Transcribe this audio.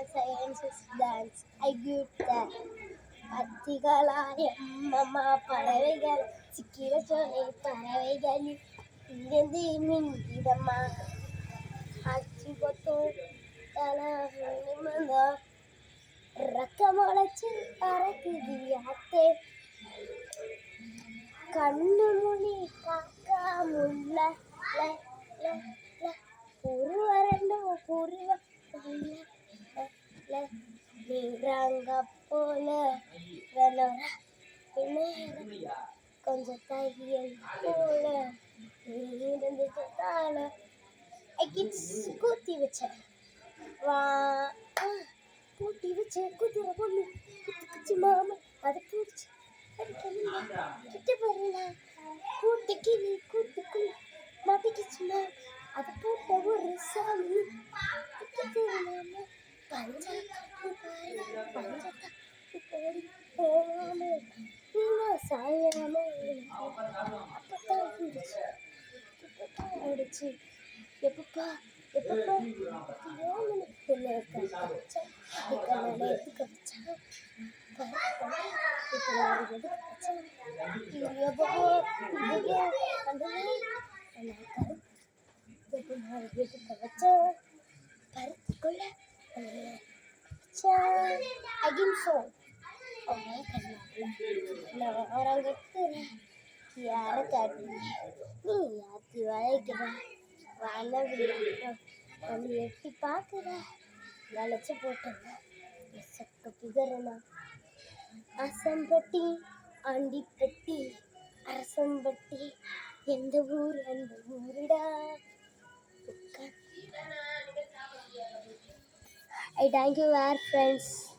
science is dance. I give that. பத்திகளாய அம்மா பறவைகள் சிக்கிர சோலை பறவைகள் இங்கிருந்து மின்கிடமா ஆட்சி கொத்தும் தலை நிமிர்ந்தோ ரக்க முளைச்சு பறக்குது யாத்தே கண்ணு மொழி காக்கா முல்ல புருவரண்டோ புருவ நீராங்க போல வெள்ளோர கொஞ்சம் தையல் போல நீந்து தாழ கூத்தி வச்சேன் வா கூட்டி வச்ச குதிரை பொண்ணு குச்சி மாமா அதை பிடிச்சி கிட்ட போறீங்களா கூட்டிக்கு நீ கூட்டுக்கு மாட்டிக்கிச்சுமா அதை போட்ட ஒரு சாமி அடிச்சு எப்பப்பா எப்பப்பா எடுத்துக்க வச்சா கருத்துக்குள்ள யார காட்டி நீ யாத்தி வளைக்கிற வந்து எட்டி பார்க்குற வளைச்சு போட்டேன்னா சக்க பிகரனா அசம்பட்டி ஆண்டிப்பட்டி அரசம்பட்டி எந்த ஊர் அந்த ஊருடா I thank you, our friends.